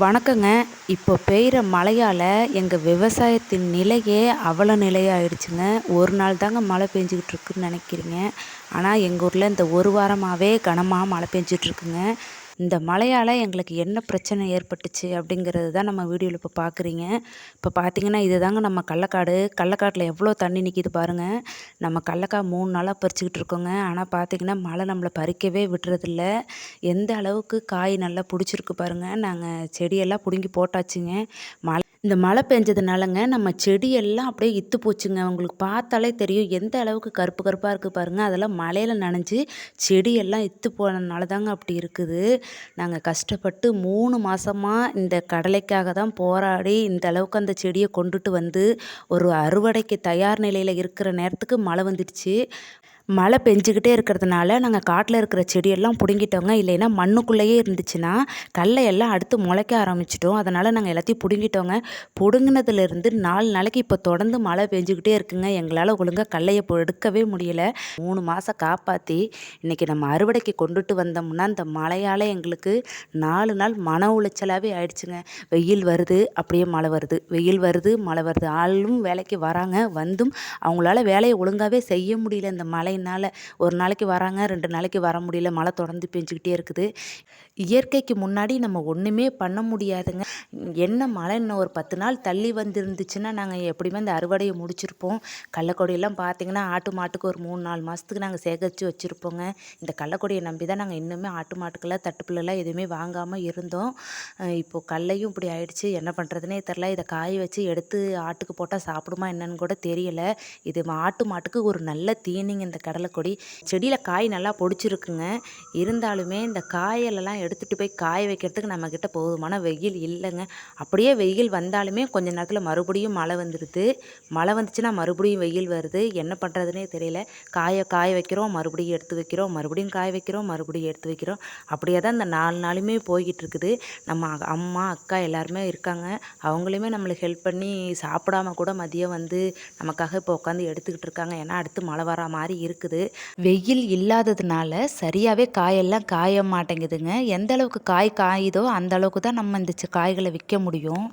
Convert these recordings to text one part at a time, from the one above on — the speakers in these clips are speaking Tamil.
வணக்கங்க. இப்போ பெய்கிற மழையால் எங்கள் விவசாயத்தின் நிலையே அவல நிலையாயிடுச்சுங்க. ஒரு நாள் தாங்க மழை பெஞ்சிக்கிட்டு இருக்குன்னு நினைக்கிறீங்க. ஆனால் எங்கள் ஊரில் இந்த ஒரு வாரமாகவே கனமாக மழை பெஞ்சிட்ருக்குங்க. இந்த மழையால் எங்களுக்கு என்ன பிரச்சனை ஏற்பட்டுச்சு அப்படிங்கிறது தான் நம்ம வீடியோவில் இப்போ பார்க்குறீங்க. இப்போ பார்த்தீங்கன்னா இது தாங்க நம்ம கடலக்காடு. கடலக்காட்டில் எவ்வளோ தண்ணி நிற்கிது பாருங்கள். நம்ம கடலக்காய் 3 நாளாக பறிச்சுக்கிட்டு இருக்கோங்க. ஆனால் பார்த்தீங்கன்னா மழை நம்மளை பறிக்கவே விடுறதில்ல. எந்த அளவுக்கு காய் நல்லா பிடிச்சிருக்கு பாருங்கள். நாங்கள் செடியெல்லாம் பிடுங்கி போட்டாச்சுங்க. இந்த மழை பெஞ்சதுனாலங்க நம்ம செடியெல்லாம் அப்படியே இத்து போச்சுங்க. உங்களுக்கு பார்த்தாலே தெரியும் எந்த அளவுக்கு கருப்பு கருப்பாக இருக்குது பாருங்கள். அதெல்லாம் மழையில் நனைஞ்சு செடியெல்லாம் இத்து போனதுனால தாங்க அப்படி இருக்குது. நாங்கள் கஷ்டப்பட்டு 3 மாதமா இந்த கடலைக்காக தான் போராடி இந்த அளவுக்கு அந்த செடியை கொண்டுட்டு வந்து ஒரு அறுவடைக்கு தயார் நிலையில் இருக்கிற நேரத்துக்கு மழை வந்துடுச்சு. மழை பெஞ்சுக்கிட்டே இருக்கிறதுனால நாங்கள் காட்டில் இருக்கிற செடியெல்லாம் பிடுங்கிட்டோங்க. இல்லைன்னா மண்ணுக்குள்ளேயே இருந்துச்சுன்னா கடலையெல்லாம் அடுத்து முளைக்க ஆரம்பிச்சிட்டோம். அதனால் நாங்கள் எல்லாத்தையும் பிடுங்கிட்டோங்க. பிடுங்கினதுலேருந்து 4 நாளைக்கு இப்போ தொடர்ந்து மழை பெஞ்சுக்கிட்டே இருக்குங்க. எங்களால் ஒழுங்காக கடலையை எடுக்கவே முடியலை. 3 மாதம் காப்பாற்றி இன்றைக்கி நம்ம அறுவடைக்கு கொண்டுட்டு வந்தோம்னா இந்த மழையால் எங்களுக்கு 4 நாள் மன உளைச்சலாகவே ஆயிடுச்சுங்க. வெயில் வருது, அப்படியே மழை வருது, வெயில் வருது, மழை வருது. ஆளும் வேலைக்கு வராங்க, வந்தும் அவங்களால வேலையை ஒழுங்காகவே செய்ய முடியல. இந்த மழையினால் ஒரு நாளைக்கு வராங்க, 2 நாளைக்கு வர முடியல. மழை தொடர்ந்து பெஞ்சுக்கிட்டே இருக்குது. இயற்கைக்கு முன்னாடி நம்ம ஒன்றுமே பண்ண முடியாதுங்க. என்ன மழை இன்னும் ஒரு 10 நாள் தள்ளி வந்துருந்துச்சுன்னா நாங்கள் எப்படியுமே இந்த அறுவடையை முடிச்சிருப்போம். கடலக்கொடியெல்லாம் பார்த்திங்கன்னா ஆட்டு மாட்டுக்கு ஒரு 3-4 மாதத்துக்கு நாங்கள் சேகரித்து வச்சுருப்போங்க. இந்த கடலக்கொடியை நம்பி தான் நாங்கள் இன்னுமே ஆட்டு மாட்டுக்கெல்லாம் தட்டுப்புல்லாம் எதுவுமே வாங்காமல் இருந்தோம். இப்போது கடலையும் இப்படி ஆயிடுச்சு. என்ன பண்ணுறதுனே தெரில. இதை காய வச்சு எடுத்து ஆட்டுக்கு போட்டால் சாப்பிடுமா என்னன்னு கூட தெரியலை. இது ஆட்டு மாட்டுக்கு ஒரு நல்ல தீனிங்க இந்த கடலைக்கொடி. செடியில் காய் நல்லா பொடிச்சிருக்குங்க. இருந்தாலுமே இந்த காயலெல்லாம் எடுத்துகிட்டு போய் காய வைக்கிறதுக்கு நம்மக்கிட்ட போதுமான வெயில் இல்லைங்க. அப்படியே வெயில் வந்தாலுமே கொஞ்ச நேரத்தில் மறுபடியும் மழை வந்துடுது. மழை வந்துச்சுன்னா மறுபடியும் வெயில் வருது. என்ன பண்ணுறதுனே தெரியல. காய வைக்கிறோம், மறுபடியும் எடுத்து வைக்கிறோம், மறுபடியும் காய வைக்கிறோம், மறுபடியும் எடுத்து வைக்கிறோம். அப்படியே தான் இந்த 4 நாளுமே போய்கிட்டு இருக்குது. நம்ம அம்மா அக்கா எல்லாருமே இருக்காங்க. அவங்களையுமே நம்மளுக்கு ஹெல்ப் பண்ணி சாப்பிடாம கூட மதியம் வந்து நமக்காக இப்போ உட்காந்து எடுத்துக்கிட்டு இருக்காங்க. ஏன்னா அடுத்து மழை வர மாதிரி இருக்குது. வெயில் இல்லாததுனால சரியாகவே காயெல்லாம் காய மாட்டேங்குதுங்க. எந்த அளவுக்கு காய் காயுதோ அந்த அளவுக்கு தான் நம்ம இந்த காய்களை விற்க முடியும்.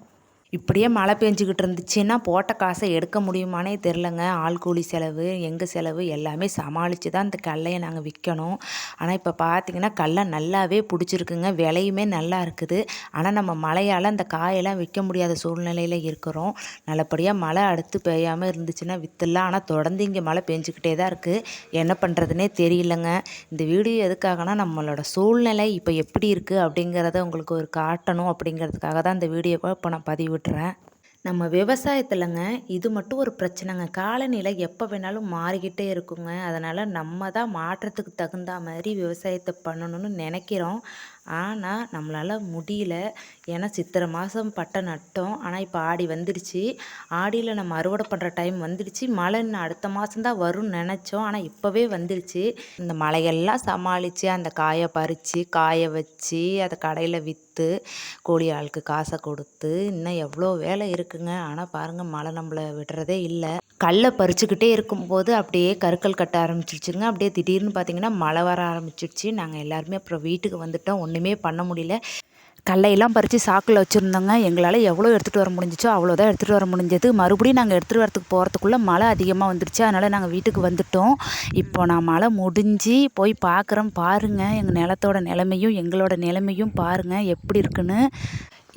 இப்படியே மழை பெஞ்சிக்கிட்டு இருந்துச்சுன்னா போட்ட காசை எடுக்க முடியுமானே தெரிலங்க. ஆள் கூலி செலவு, எங்கள் செலவு எல்லாமே சமாளித்து தான் இந்த கடலையை நாங்கள் விற்கணும். ஆனால் இப்போ பார்த்திங்கன்னா கடலை நல்லாவே பிடிச்சிருக்குங்க. விலையுமே நல்லா இருக்குது. ஆனால் நம்ம மழையால் அந்த காயெல்லாம் விற்க முடியாத சூழ்நிலையில் இருக்கிறோம். நல்லபடியாக மழை அடுத்து பெய்யாமல் இருந்துச்சுன்னா விற்றுலாம். ஆனால் தொடர்ந்து இங்கே மழை பெஞ்சிக்கிட்டே தான் இருக்குது. என்ன பண்ணுறதுனே தெரியலங்க. இந்த வீடியோ எதுக்காகனா நம்மளோட சூழ்நிலை இப்போ எப்படி இருக்குது அப்படிங்கிறத உங்களுக்கு ஒரு காட்டணும் அப்படிங்கிறதுக்காக தான் இந்த வீடியோவை இப்போ நான் பதிவிடுறேன். நம்ம விவசாயத்திலங்க இது மட்டும் ஒரு பிரச்சனைங்க. காலநிலை எப்போ வேணாலும் மாறிக்கிட்டே இருக்குங்க. அதனால் நம்ம தான் மாற்றத்துக்கு தகுந்த மாதிரி விவசாயத்தை பண்ணணும்னு நினைக்கிறோம். ஆனால் நம்மளால் முடியல. ஏன்னா சித்திரை மாதம் பட்டை நட்டோம். ஆனால் இப்போ ஆடி வந்துடுச்சு. ஆடியில் நம்ம அறுவடை பண்ணுற டைம் வந்துடுச்சு. மழை இன்னும் அடுத்த மாதம் தான் வரும்னு நினச்சோம். ஆனால் இப்போவே வந்துடுச்சு. இந்த மழையெல்லாம் சமாளித்து அந்த காயை பறித்து காய வச்சு அதை கடையில் விற்று கூலி ஆளுக்கு காசை கொடுத்து இன்னும் எவ்வளோ வேலை இருக்குங்க. ஆனால் பாருங்கள் மழை நம்மளை விடுறதே இல்லை. கல்லை பறிச்சுக்கிட்டே இருக்கும்போது அப்படியே கருக்கள் கட்ட ஆரம்பிச்சிருச்சுங்க. அப்படியே திடீர்னு பார்த்திங்கன்னா மழை வர ஆரம்பிச்சிருச்சு. நாங்கள் எல்லாருமே அப்புறம் வீட்டுக்கு வந்துட்டோம். ஒன்றுமே பண்ண முடியல. கடலையெல்லாம் பறித்து சாக்கில் வச்சுருந்தோங்க. எங்களால் எவ்வளோ எடுத்துகிட்டு வர முடிஞ்சிச்சோ அவ்வளோதான் எடுத்துகிட்டு வர முடிஞ்சது. மறுபடியும் நாங்கள் எடுத்துகிட்டு வரத்துக்கு போகிறதுக்குள்ளே மழை அதிகமாக வந்துடுச்சு. அதனால் நாங்கள் வீட்டுக்கு வந்துட்டோம். இப்போ நான் மழை முடிஞ்சு போய் பார்க்குறேன். பாருங்கள் எங்கள் நிலத்தோட நிலைமையும் எங்களோட நிலைமையும் பாருங்கள் எப்படி இருக்குன்னு.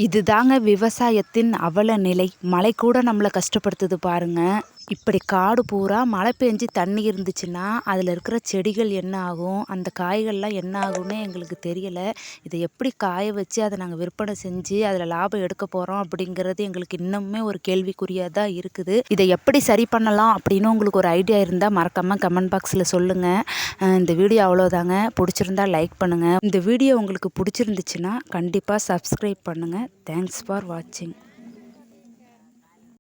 இது தாங்க விவசாயத்தின் அவல நிலை. மழை கூட நம்மளை கஷ்டப்படுத்துது பாருங்கள். இப்படி காடு பூரா மழை பெஞ்சு தண்ணி இருந்துச்சுன்னா அதில் இருக்கிற செடிகள் என்ன ஆகும், அந்த காய்கள்லாம் என்ன ஆகும்னு எங்களுக்கு தெரியலை. இதை எப்படி காய வச்சு அதை நாங்கள் விற்பனை செஞ்சு அதில் லாபம் எடுக்க போகிறோம் அப்படிங்கிறது எங்களுக்கு இன்னுமே ஒரு கேள்விக்குறியாக தான் இருக்குது. இதை எப்படி சரி பண்ணலாம் அப்படின்னு உங்களுக்கு ஒரு ஐடியா இருந்தால் மறக்காமல் கமெண்ட் பாக்ஸில் சொல்லுங்கள். இந்த வீடியோ அவ்வளோதாங்க. பிடிச்சிருந்தா லைக் பண்ணுங்கள். இந்த வீடியோ உங்களுக்கு பிடிச்சிருந்துச்சுன்னா கண்டிப்பாக சப்ஸ்கிரைப் பண்ணுங்கள். தேங்க்ஸ் ஃபார் வாட்சிங்.